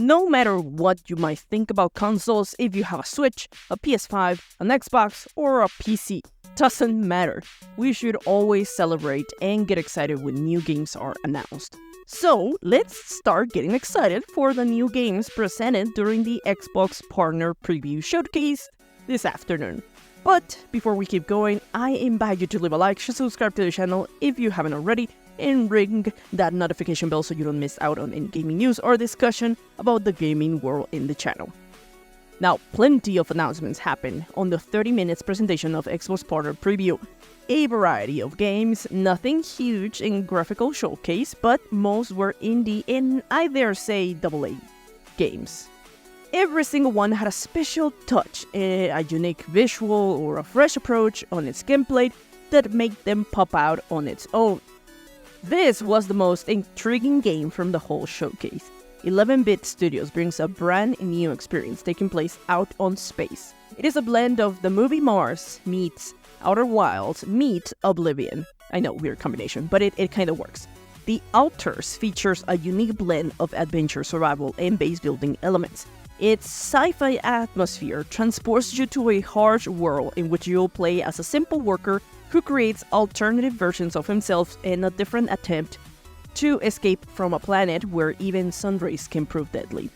No matter what you might think about consoles, if you have a Switch, a PS5, an Xbox, or a PC, doesn't matter. We should always celebrate and get excited when new games are announced. So, let's start getting excited for the new games presented during the Xbox Partner Preview Showcase this afternoon. But before we keep going, I invite you to leave a like, subscribe to the channel if you haven't already, and ring that notification bell so you don't miss out on any gaming news or discussion about the gaming world in the channel. Now, plenty of announcements happened on the 30 minutes presentation of Xbox Partner Preview. A variety of games, nothing huge in graphical showcase, but most were indie and I dare say AA games. Every single one had a special touch, a unique visual or a fresh approach on its gameplay that made them pop out on its own. This was the most intriguing game from the whole showcase. 11-Bit Studios brings a brand new experience taking place out on space. It is a blend of the movie Mars meets Outer Wilds meets Oblivion. I know, weird combination, but it kind of works. The Alters features a unique blend of adventure, survival, and base building elements. Its sci-fi atmosphere transports you to a harsh world in which you'll play as a simple worker who creates alternative versions of himself in a different attempt to escape from a planet where even sunrays can prove deadly.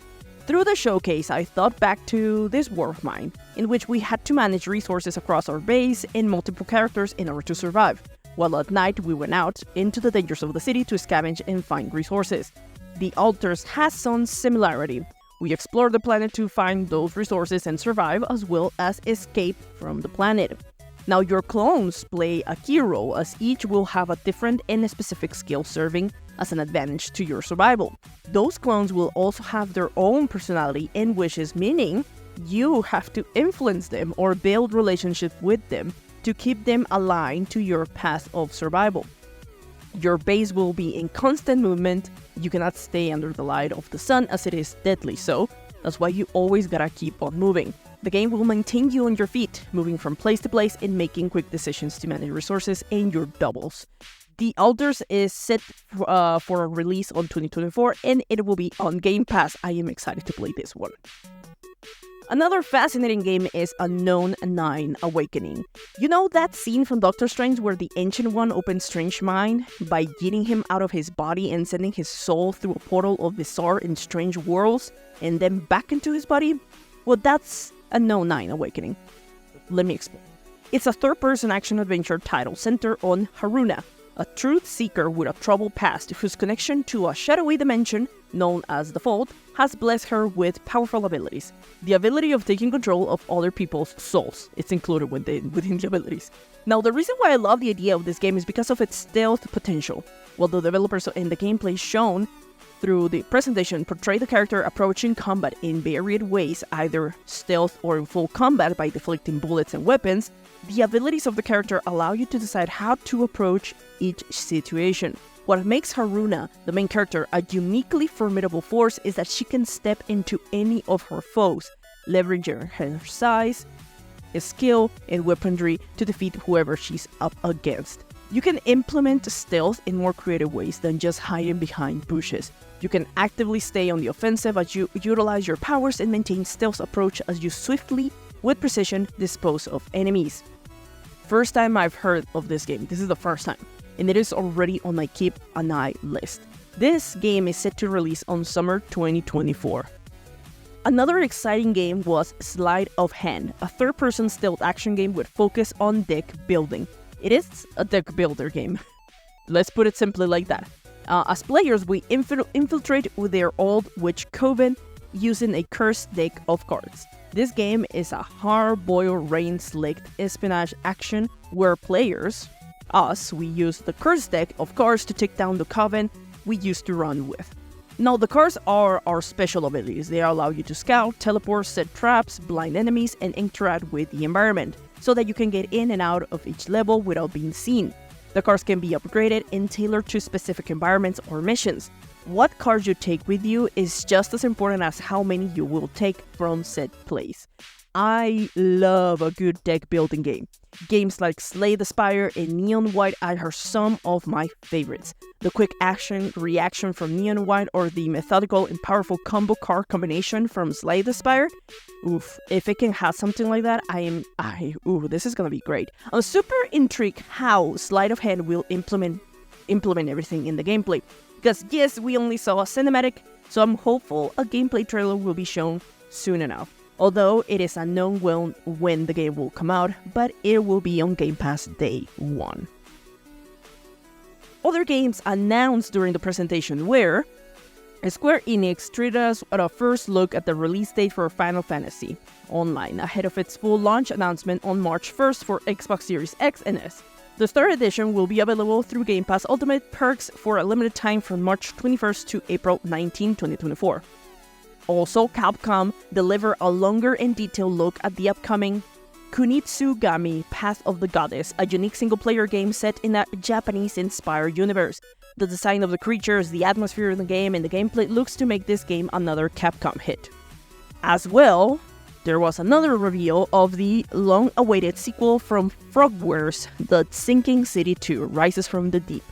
Through the showcase, I thought back to this world of mine, in which we had to manage resources across our base and multiple characters in order to survive, while at night we went out into the dangers of the city to scavenge and find resources. The Alters has some similarity. We explore the planet to find those resources and survive, as well as escape from the planet. Now, your clones play a key role, as each will have a different and specific skill serving as an advantage to your survival. Those clones will also have their own personality and wishes, meaning you have to influence them or build relationships with them to keep them aligned to your path of survival. Your base will be in constant movement. You cannot stay under the light of the sun as it is deadly, so that's why you always gotta keep on moving. The game will maintain you on your feet, moving from place to place and making quick decisions to manage resources and your doubles. The Alters is set for a release on 2024 and it will be on Game Pass. I am excited to play this one. Another fascinating game is Unknown 9 Awakening. You know that scene from Doctor Strange where the Ancient One opens Strange's mind by getting him out of his body and sending his soul through a portal of bizarre and strange worlds and then back into his body? Well, that's Unknown 9 Awakening. Let me explain. It's a third-person action-adventure title centered on Haruna, a truth seeker with a troubled past whose connection to a shadowy dimension known as the Fold has blessed her with powerful abilities. The ability of taking control of other people's souls. It's included within the abilities. Now, the reason why I love the idea of this game is because of its stealth potential. While the developers in the gameplay shown through the presentation portray the character approaching combat in varied ways, either stealth or in full combat by deflecting bullets and weapons, the abilities of the character allow you to decide how to approach each situation. What makes Haruna, the main character, a uniquely formidable force is that she can step into any of her foes, leveraging her size, skill, and weaponry to defeat whoever she's up against. You can implement stealth in more creative ways than just hiding behind bushes. You can actively stay on the offensive as you utilize your powers and maintain stealth approach as you swiftly, with precision, dispose of enemies. First time I've heard of this game. This is the first time, and it is already on my keep an eye list. This game is set to release on summer 2024. Another exciting game was Sleight of Hand, a third-person stealth action game with focus on deck building. It is a deck builder game. Let's put it simply like that. As players, we infiltrate with their old witch coven using a cursed deck of cards. This game is a hard-boiled, rain-slicked espionage action where players, us, we use the cursed deck of cards to take down the coven we used to run with. Now, the cards are our special abilities. They allow you to scout, teleport, set traps, blind enemies, and interact with the environment, so that you can get in and out of each level without being seen. The cards can be upgraded and tailored to specific environments or missions. What cards you take with you is just as important as how many you will take from said place. I love a good deck building game. Games like Slay the Spire and Neon White are some of my favorites. The quick action reaction from Neon White or the methodical and powerful combo card combination from Slay the Spire. Oof, if it can have something like that, this is gonna be great. I'm super intrigued how Sleight of Hand will implement everything in the gameplay. Because yes, we only saw a cinematic, so I'm hopeful a gameplay trailer will be shown soon enough. Although it is unknown when the game will come out, but it will be on Game Pass day 1. Other games announced during the presentation were Square Enix treated us at a first look at the release date for Final Fantasy Online ahead of its full launch announcement on March 1st for Xbox Series X and S. The Star Edition will be available through Game Pass Ultimate Perks for a limited time from March 21st to April 19, 2024. Also, Capcom delivered a longer and detailed look at the upcoming Kunitsugami Path of the Goddess, a unique single-player game set in a Japanese-inspired universe. The design of the creatures, the atmosphere of the game, and the gameplay looks to make this game another Capcom hit. As well, there was another reveal of the long-awaited sequel from Frogwares, The Sinking City 2: Rises from the Deep.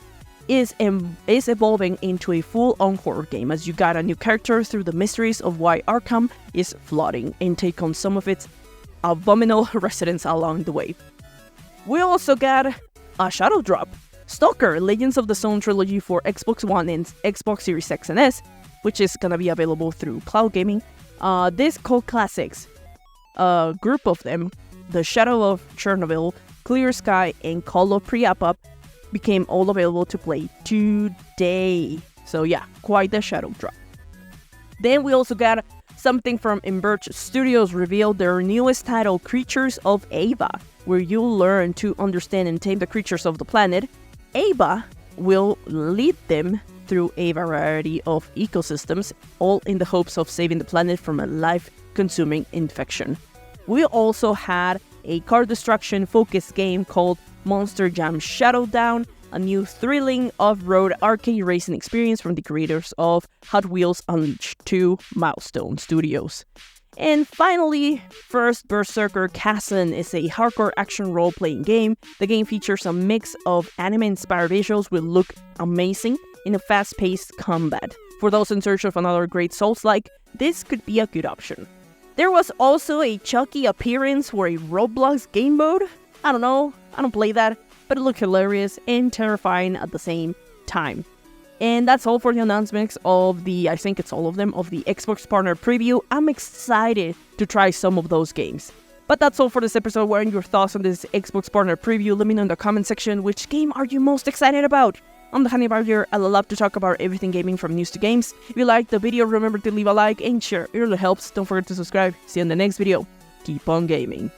Is evolving into a full-on horror game as you guide a new character through the mysteries of why Arkham is flooding and take on some of its abominable residents along the way. We also got a shadow drop, Stalker: Legends of the Zone Trilogy for Xbox One and Xbox Series X and S, which is gonna be available through cloud gaming. This cult classics, a group of them, The Shadow of Chernobyl, Clear Sky, and Call of Priapap, became all available to play today. So yeah, quite the shadow drop. Then we also got something from Emberge Studios revealed their newest title, Creatures of Ava, where you'll learn to understand and tame the creatures of the planet. Ava will lead them through a variety of ecosystems, all in the hopes of saving the planet from a life-consuming infection. We also had a card destruction focused game called Monster Jam Shadowdown, a new thrilling off-road arcade racing experience from the creators of Hot Wheels Unleashed 2, Milestone Studios. And finally, First Berserker Kazen is a hardcore action role-playing game. The game features a mix of anime-inspired visuals will look amazing in a fast-paced combat. For those in search of another great Souls-like, this could be a good option. There was also a Chucky appearance for a Roblox game mode. I don't know, I don't play that, but it looked hilarious and terrifying at the same time. And that's all for the announcements of I think it's all of them, of the Xbox Partner Preview. I'm excited to try some of those games. But that's all for this episode. What are your thoughts on this Xbox Partner Preview? Let me know in the comment section, which game are you most excited about? I'm the Hannibal here. I love to talk about everything gaming from news to games. If you liked the video, remember to leave a like and share. It really helps. Don't forget to subscribe. See you in the next video. Keep on gaming.